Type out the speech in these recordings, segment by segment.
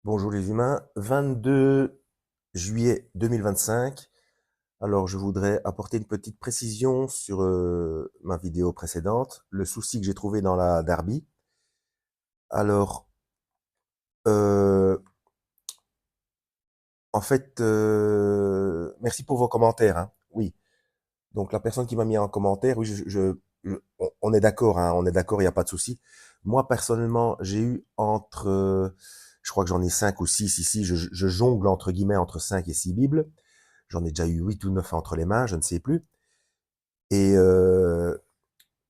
Bonjour les humains, 22 juillet 2025. Alors je voudrais apporter une petite précision sur ma vidéo précédente, le souci que j'ai trouvé dans la Darby. Alors, euh, merci pour vos commentaires, hein. Oui, donc la personne qui m'a mis en commentaire, oui, on est d'accord, hein, on est d'accord, il n'y a pas de souci. Moi personnellement, j'ai eu je crois que j'en ai 5 ou 6 ici, je jongle entre guillemets entre 5 et 6 Bibles. J'en ai déjà eu 8 ou 9 entre les mains, je ne sais plus. Et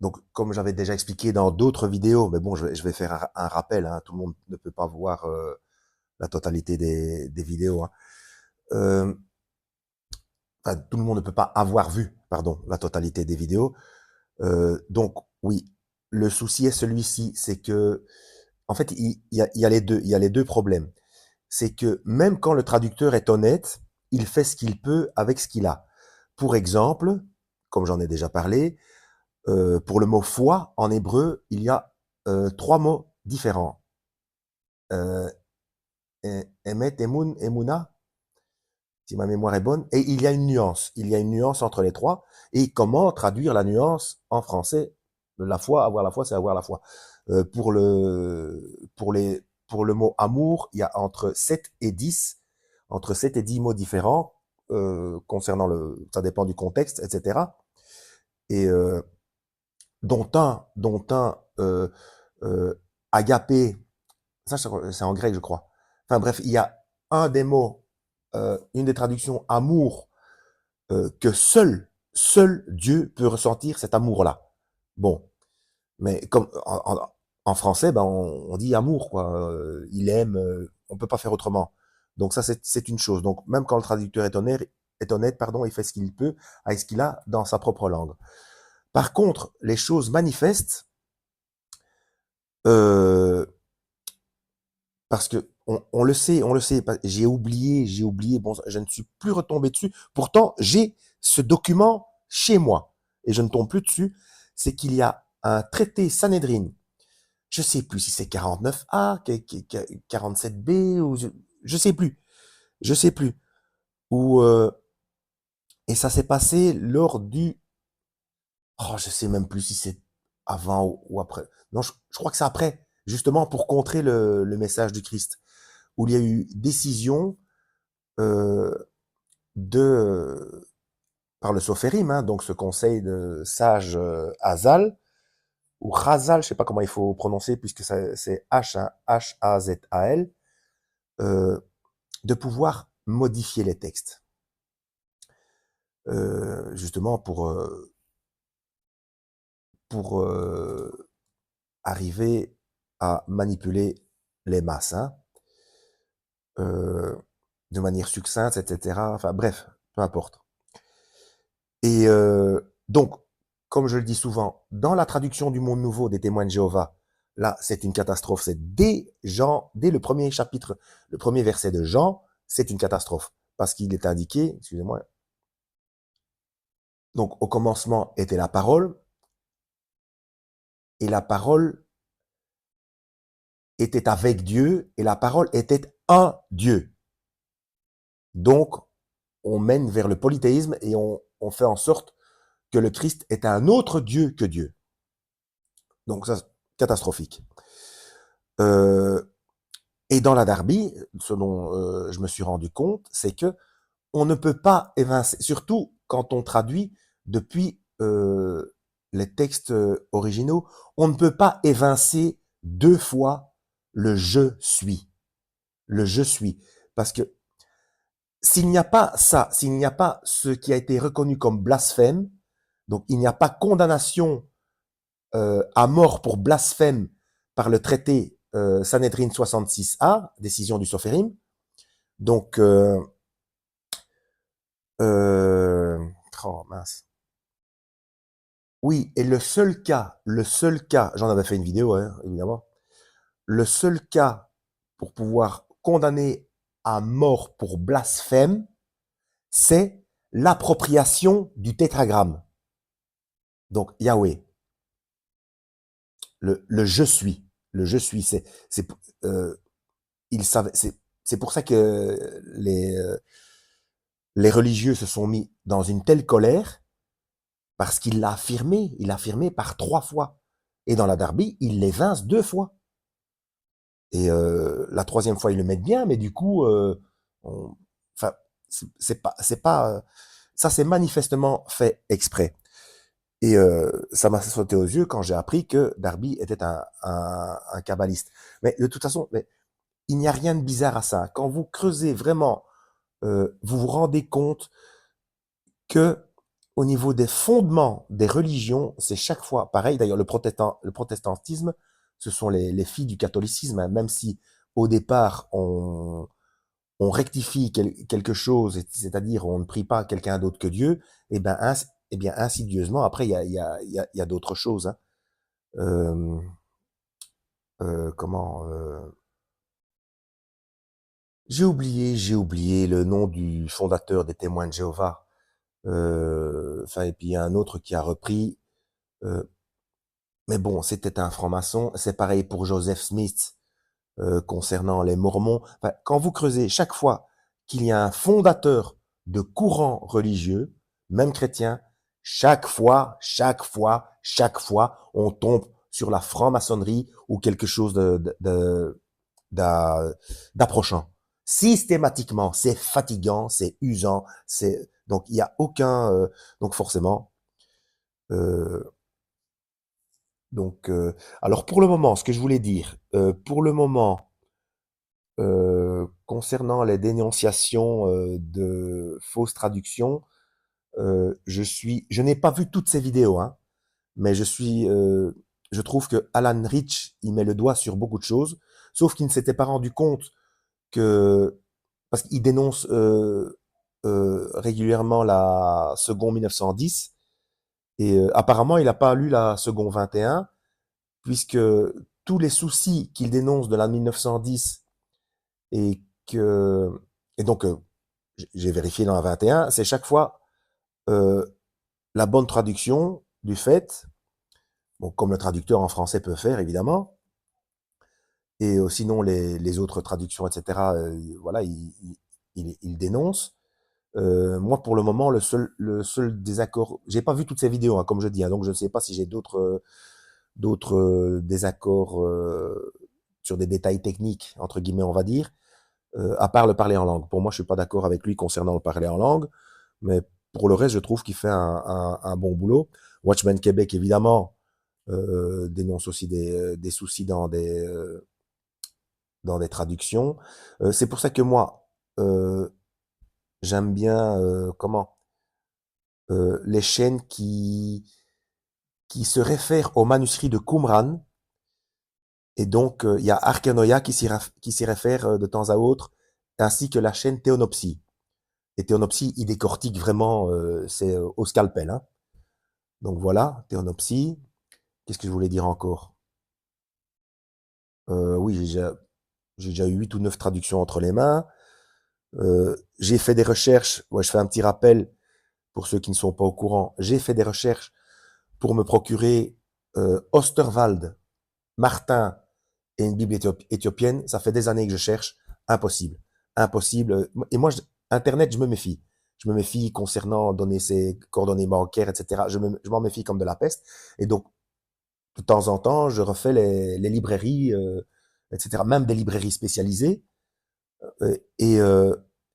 donc, comme j'avais déjà expliqué dans d'autres vidéos, mais bon, je vais faire un rappel, hein, tout le monde ne peut pas voir la totalité des vidéos, hein. Euh, enfin, tout le monde ne peut pas avoir vu, pardon, la totalité des vidéos. Donc, oui, le souci est celui-ci, c'est que, en fait, il y a il y a les deux problèmes. C'est que même quand le traducteur est honnête, il fait ce qu'il peut avec ce qu'il a. Pour exemple, comme j'en ai déjà parlé, pour le mot foi, en hébreu, il y a trois mots différents. Euh, Emet, Emun, Emuna, si ma mémoire est bonne. Et il y a une nuance. Il y a une nuance entre les trois. Et comment traduire la nuance en français? La foi, avoir la foi, c'est avoir la foi. Pour le mot amour, il y a entre 7 et 10 mots différents concernant ça dépend du contexte, etc. Et dont un agapé, ça c'est en grec je crois. Enfin bref, il y a un des mots, une des traductions amour que seul Dieu peut ressentir cet amour-là. Bon, mais comme en français, ben on dit amour quoi. Il aime, on peut pas faire autrement. Donc ça c'est une chose. Donc même quand le traducteur est honnête, pardon, il fait ce qu'il peut avec ce qu'il a dans sa propre langue. Par contre, les choses manifestes, euh, parce que on le sait, j'ai oublié, bon, je ne suis plus retombé dessus. Pourtant, j'ai ce document chez moi et je ne tombe plus dessus. C'est qu'il y a un traité Sanhedrin. Je sais plus si c'est 49A, 47B ou je sais plus, je sais plus. Où et ça s'est passé lors du, oh, je sais même plus si c'est avant ou après. Non, je crois que c'est après, justement pour contrer le message du Christ, où il y a eu décision euh, de par le Sophérim, hein, donc ce conseil de sage Hazal, ou Chazal, je sais pas comment il faut prononcer, puisque c'est H, hein, H-A-Z-A-L, euh, de pouvoir modifier les textes, justement pour arriver à manipuler les masses, hein, euh, de manière succincte, etc. Enfin bref, peu importe. Et donc, comme je le dis souvent, dans la traduction du Monde Nouveau des Témoins de Jéhovah, là, c'est une catastrophe. C'est dès le premier chapitre, le premier verset de Jean, c'est une catastrophe. Parce qu'il est indiqué, excusez-moi, donc au commencement était la parole, et la parole était avec Dieu, et la parole était un Dieu. Donc, on mène vers le polythéisme et on fait en sorte que le Christ est un autre Dieu que Dieu. Donc, ça, catastrophique. Euh, Et dans la Darby, ce dont je me suis rendu compte, c'est que on ne peut pas évincer, surtout quand on traduit depuis les textes originaux, on ne peut pas évincer deux fois le je suis. Le je suis. Parce que s'il n'y a pas ça, s'il n'y a pas ce qui a été reconnu comme blasphème, donc il n'y a pas condamnation à mort pour blasphème par le traité Sanhedrin 66A, décision du Sophérim. Donc, euh, oh mince. Oui, et le seul cas, j'en avais fait une vidéo, hein, évidemment, le seul cas pour pouvoir condamner à mort pour blasphème, c'est l'appropriation du tétragramme. Donc, Yahweh, le je suis, c'est, euh, il savait, c'est pour ça que les religieux se sont mis dans une telle colère, parce il l'a affirmé par 3 fois. Et dans la derby, il les vince 2 fois. Et la troisième fois, ils le mettent bien, mais du coup, enfin, c'est pas, ça c'est manifestement fait exprès. Et ça m'a sauté aux yeux quand j'ai appris que Darby était un kabbaliste. Mais de toute façon, mais il n'y a rien de bizarre à ça. Quand vous creusez vraiment, vous vous rendez compte que au niveau des fondements des religions, c'est chaque fois pareil. D'ailleurs, le protestantisme, ce sont les filles du catholicisme, hein, même si au départ on rectifie quelque chose, c'est-à-dire on ne prie pas quelqu'un d'autre que Dieu, et bien insidieusement, après il y a d'autres choses. Hein. Euh, comment j'ai oublié le nom du fondateur des Témoins de Jéhovah. Enfin, et puis il y a un autre qui a repris. Euh, mais bon, c'était un franc-maçon. C'est pareil pour Joseph Smith concernant les Mormons. Enfin, quand vous creusez chaque fois qu'il y a un fondateur de courant religieux, même chrétien, chaque fois, on tombe sur la franc-maçonnerie ou quelque chose d'approchant. Systématiquement, c'est fatigant, c'est usant, c'est donc il y a aucun donc forcément euh, donc alors pour le moment, ce que je voulais dire, pour le moment concernant les dénonciations de fausses traductions, je n'ai pas vu toutes ces vidéos, hein, mais je trouve que Alan Rich, il met le doigt sur beaucoup de choses, sauf qu'il ne s'était pas rendu compte que, parce qu'il dénonce régulièrement la seconde 1910, et apparemment il n'a pas lu la seconde 21, puisque tous les soucis qu'il dénonce de la 1910 et que et donc j'ai vérifié dans la 21, c'est chaque fois euh, la bonne traduction du fait, bon, comme le traducteur en français peut faire évidemment, et sinon les autres traductions, etc. Voilà, il dénonce. Moi, pour le moment, le seul désaccord, j'ai pas vu toutes ces vidéos, hein, comme je dis, hein, donc je ne sais pas si j'ai d'autres désaccords sur des détails techniques entre guillemets, on va dire. À part le parler en langue. Pour moi, je suis pas d'accord avec lui concernant le parler en langue, mais pour le reste, je trouve qu'il fait un bon boulot. Watchmen Québec, évidemment, dénonce aussi des soucis dans des traductions. C'est pour ça que moi, j'aime bien les chaînes qui se réfèrent au manuscrit de Qumran. Et donc, il y a Arkanoia qui s'y réfère de temps à autre, ainsi que la chaîne Théonopsie. Et Théonopsie, il décortique vraiment, c'est au scalpel. Hein. Donc voilà, Théonopsie. Qu'est-ce que je voulais dire encore Oui, j'ai déjà eu 8 ou 9 traductions entre les mains. J'ai fait des recherches. Ouais, je fais un petit rappel pour ceux qui ne sont pas au courant. J'ai fait des recherches pour me procurer Osterwald, Martin et une Bible éthiopienne. Ça fait des années que je cherche. Impossible. Impossible. Et moi, Internet, je me méfie. Je me méfie concernant donner ses coordonnées bancaires, etc. Je m'en méfie comme de la peste. Et donc, de temps en temps, je refais les librairies, etc. Même des librairies spécialisées. Et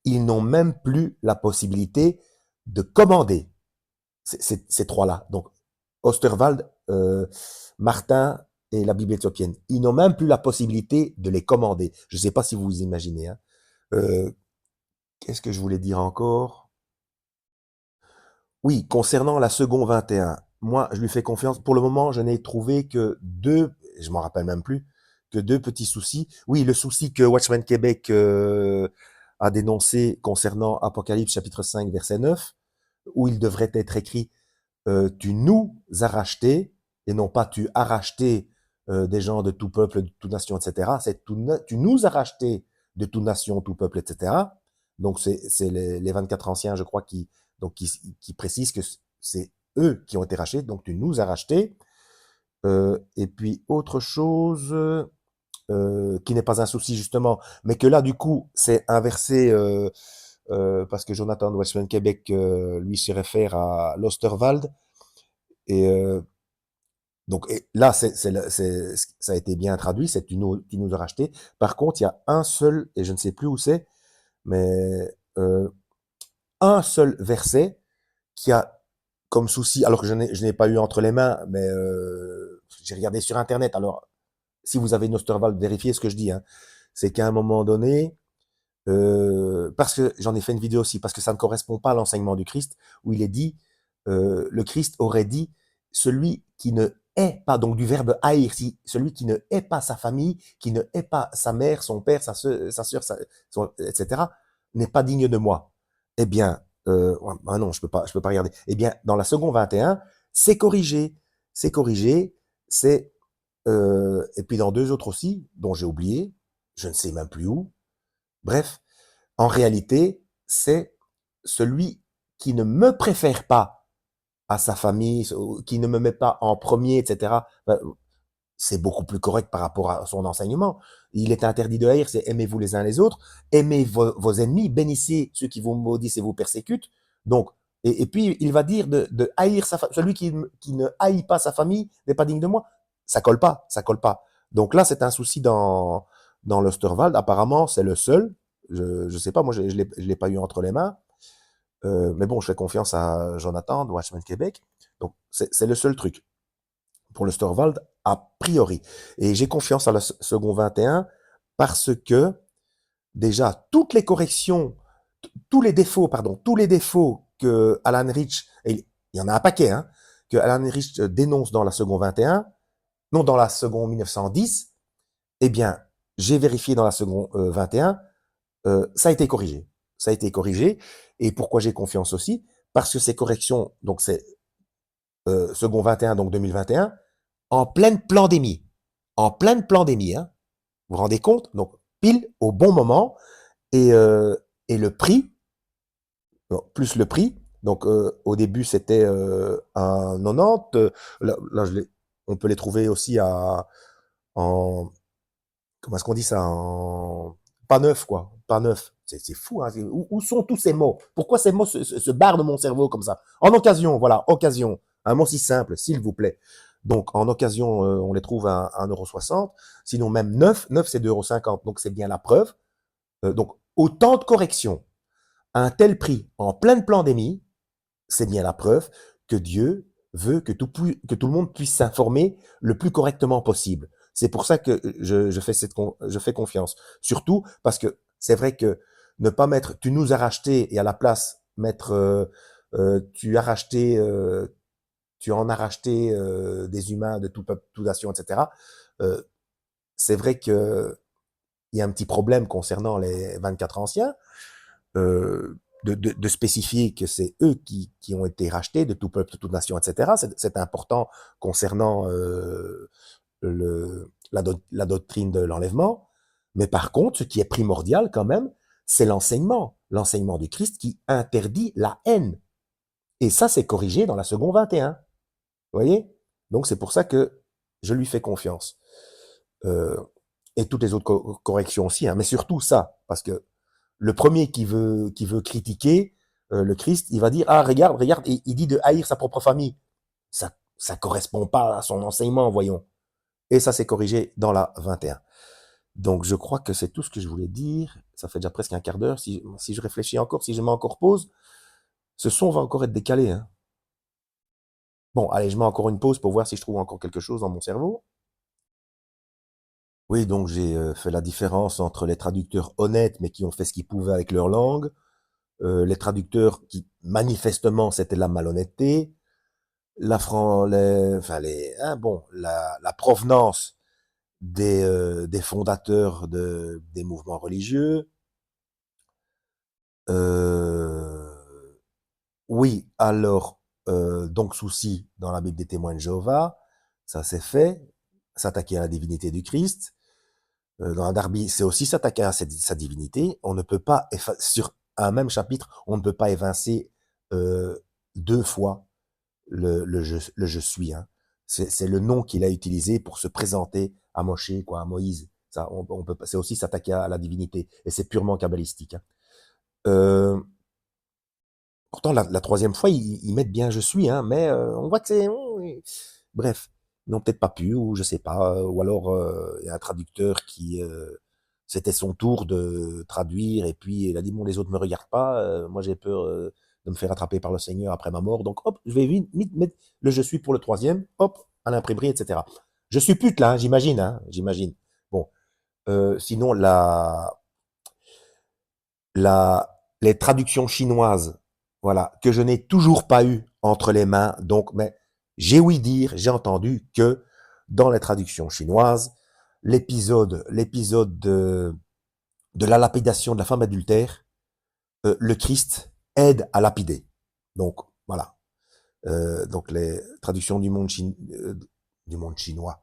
ils n'ont même plus la possibilité de commander ces trois-là. Donc, Osterwald, Martin et la Bible éthiopienne. Ils n'ont même plus la possibilité de les commander. Je ne sais pas si vous vous imaginez. Hein. Euh, Qu'est-ce que je voulais dire encore? Oui, concernant la seconde 21, moi, je lui fais confiance. Pour le moment, je n'ai trouvé que deux, je m'en rappelle même plus, que deux petits soucis. Oui, le souci que Watchmen Québec a dénoncé concernant Apocalypse chapitre 5, verset 9, où il devrait être écrit tu nous as rachetés, et non pas tu as racheté des gens de tout peuple, de toute nation, etc. C'est tu nous as rachetés de toute nation, tout peuple, etc. Donc c'est les 24 anciens, je crois, qui précisent que c'est eux qui ont été rachetés, donc tu nous as rachetés. Et puis autre chose, qui n'est pas un souci justement, mais que là du coup c'est inversé parce que Jonathan de Westman Québec lui se réfère à l'Osterwald et donc et là ça a été bien traduit, c'est tu nous as racheté. Par contre, il y a un seul et je ne sais plus où c'est, mais un seul verset qui a comme souci, alors que je n'ai pas eu entre les mains, mais j'ai regardé sur internet. Alors si vous avez une Osterwald, vérifiez ce que je dis. Hein. C'est qu'à un moment donné, parce que j'en ai fait une vidéo aussi, parce que ça ne correspond pas à l'enseignement du Christ, où il est dit, le Christ aurait dit, celui qui ne hait pas, donc du verbe haïr, si, celui qui ne hait pas sa famille, qui ne hait pas sa mère, son père, sa soeur, etc., n'est pas digne de moi. Eh bien, ah non, je peux pas regarder. Eh bien, dans la seconde 21, c'est corrigé, c'est corrigé, c'est, et puis dans deux autres aussi, dont j'ai oublié, je ne sais même plus où. Bref, en réalité, c'est celui qui ne me préfère pas à sa famille, qui ne me met pas en premier, etc. Ben, c'est beaucoup plus correct par rapport à son enseignement. Il est interdit de haïr, c'est aimez-vous les uns les autres, aimez vos ennemis, bénissez ceux qui vous maudissent et vous persécutent. Donc, et puis il va dire de haïr sa famille. Celui qui ne haït pas sa famille n'est pas digne de moi. Ça colle pas, ça colle pas. Donc là, c'est un souci dans l'Osterwald. Apparemment, c'est le seul. Je sais pas, moi, je l'ai pas eu entre les mains. Mais bon, je fais confiance à Jonathan de Watchman Québec. Donc, c'est le seul truc pour le Storvald, a priori. Et j'ai confiance à la second 21 parce que, déjà, toutes les corrections, tous les défauts que Alan Rich, et il y en a un paquet, hein, que Alan Rich dénonce dans la second 21, non dans la second 1910, eh bien, j'ai vérifié dans la second 21, ça a été corrigé. Ça a été corrigé. Et pourquoi j'ai confiance aussi? Parce que ces corrections, donc c'est second 21, donc 2021, en pleine pandémie. En pleine pandémie, hein. Vous vous rendez compte? Donc, pile au bon moment. Et le prix, plus le prix, donc au début c'était un 90, là on peut les trouver aussi en, comment est-ce qu'on dit ça, en pas neuf quoi, pas neuf. C'est fou, hein. Où sont tous ces mots? Pourquoi ces mots se barrent de mon cerveau comme ça? En occasion, voilà, occasion. Un mot si simple, s'il vous plaît. Donc en occasion, on les trouve à 1,60 €. Sinon même neuf c'est 2,50 €. Donc c'est bien la preuve. Donc autant de corrections à un tel prix en pleine pandémie, c'est bien la preuve que Dieu veut que tout le monde puisse s'informer le plus correctement possible. C'est pour ça que je fais confiance. Surtout parce que c'est vrai que ne pas mettre tu nous as racheté et à la place mettre tu as racheté, tu en as racheté des humains de tout peuple, toute nation, etc. Euh, c'est vrai que il y a un petit problème concernant les 24 anciens, de spécifier que c'est eux qui ont été rachetés de tout peuple, de toute nation, etc. C'est important concernant la doctrine de l'enlèvement. Mais par contre, ce qui est primordial quand même, c'est l'enseignement du Christ qui interdit la haine. Et ça, c'est corrigé dans la seconde 21. Vous voyez? Donc c'est pour ça que je lui fais confiance. Euh, et toutes les autres corrections aussi, hein, mais surtout ça, parce que le premier qui veut critiquer le Christ, il va dire ah regarde, il dit de haïr sa propre famille. Ça correspond pas à son enseignement, voyons. Et ça s'est corrigé dans la 21. Donc je crois que c'est tout ce que je voulais dire. Ça fait déjà presque un quart d'heure. Si je réfléchis encore, si je mets encore pause, ce son va encore être décalé. Hein. Bon, allez, je mets encore une pause pour voir si je trouve encore quelque chose dans mon cerveau. Oui, donc j'ai fait la différence entre les traducteurs honnêtes, mais qui ont fait ce qu'ils pouvaient avec leur langue, les traducteurs qui, manifestement, c'était la malhonnêteté, la provenance des fondateurs des mouvements religieux. Euh, oui, alors, donc souci dans la Bible des témoins de Jéhovah, ça c'est fait, s'attaquer à la divinité du Christ. Dans la Darby, c'est aussi s'attaquer à sa divinité. On ne peut pas, sur un même chapitre, on ne peut pas évincer deux fois le je suis. Hein. C'est le nom qu'il a utilisé pour se présenter à Moshe, quoi, à Moïse. Ça, on peut, c'est aussi s'attaquer à la divinité, et c'est purement kabbalistique. Hein. Euh, Pourtant, la troisième fois, ils mettent bien je suis, hein, mais on voit que c'est... Bref, ils n'ont peut-être pas pu, ou je sais pas, ou alors il y a un traducteur qui... c'était son tour de traduire, et puis il a dit, bon, les autres me regardent pas, moi j'ai peur de me faire attraper par le Seigneur après ma mort, donc hop, je vais vite mettre le je suis pour le troisième, hop, à l'imprimerie, etc. Je suis pute là, hein, j'imagine. Bon, sinon, les traductions chinoises, voilà, que je n'ai toujours pas eu entre les mains. Donc, mais j'ai ouï dire, j'ai entendu que dans les traductions chinoises, l'épisode de la lapidation de la femme adultère, le Christ aide à lapider. Donc, voilà. Donc, les traductions du monde chinois,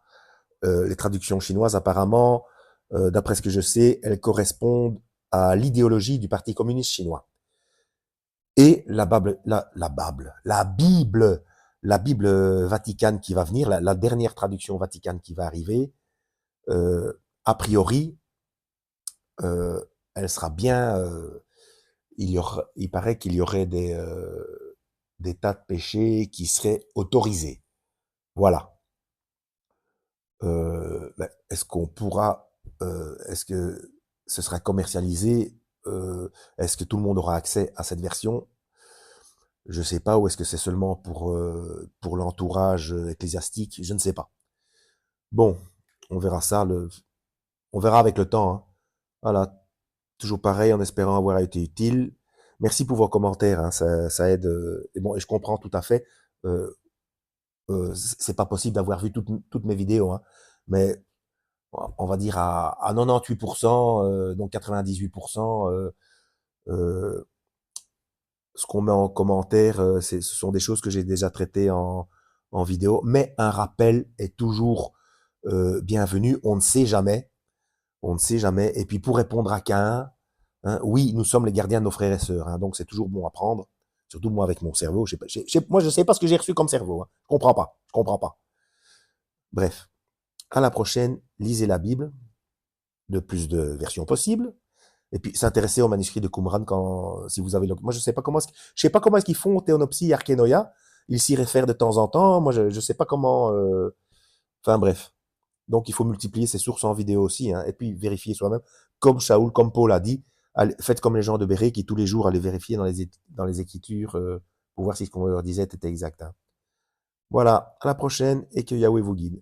les traductions chinoises, apparemment, d'après ce que je sais, elles correspondent à l'idéologie du Parti communiste chinois. Et la Bible Vaticane qui va venir, la dernière traduction Vaticane qui va arriver, a priori, euh, elle sera bien. Il paraît qu'il y aurait des tas de péchés qui seraient autorisés. Voilà. Est-ce qu'on pourra, est-ce que ce sera commercialisé, est-ce que tout le monde aura accès à cette version? Je sais pas, ou est-ce que c'est seulement pour l'entourage ecclésiastique? Je ne sais pas. Bon, on verra ça, on verra avec le temps. Hein. Voilà, toujours pareil, en espérant avoir été utile. Merci pour vos commentaires, hein, ça aide. Et bon, et je comprends tout à fait. Euh, c'est pas possible d'avoir vu toutes mes vidéos, hein, mais on va dire à 98%, donc 98%, ce qu'on met en commentaire, ce sont des choses que j'ai déjà traitées en vidéo, mais un rappel est toujours bienvenu. On ne sait jamais, on ne sait jamais. Et puis pour répondre à Caïn, hein, oui, nous sommes les gardiens de nos frères et sœurs, hein, donc c'est toujours bon à prendre. Surtout moi avec mon cerveau, moi je sais pas ce que j'ai reçu comme cerveau, hein. Je comprends pas. Bref, à la prochaine, lisez la Bible, de plus de versions possibles. Et puis s'intéresser au manuscrit de Qumran quand, si vous avez le, moi je sais pas comment est-ce qu'ils font Théonopsie et Arkenoia. Ils s'y réfèrent de temps en temps. Moi je sais pas comment. Enfin bref. Donc il faut multiplier ses sources en vidéo aussi, hein, et puis vérifier soi-même. Comme Shaoul, comme Paul a dit, faites comme les gens de Béret qui tous les jours allaient vérifier dans les écritures pour voir si ce qu'on leur disait était exact. Hein. Voilà. À la prochaine et que Yahweh vous guide.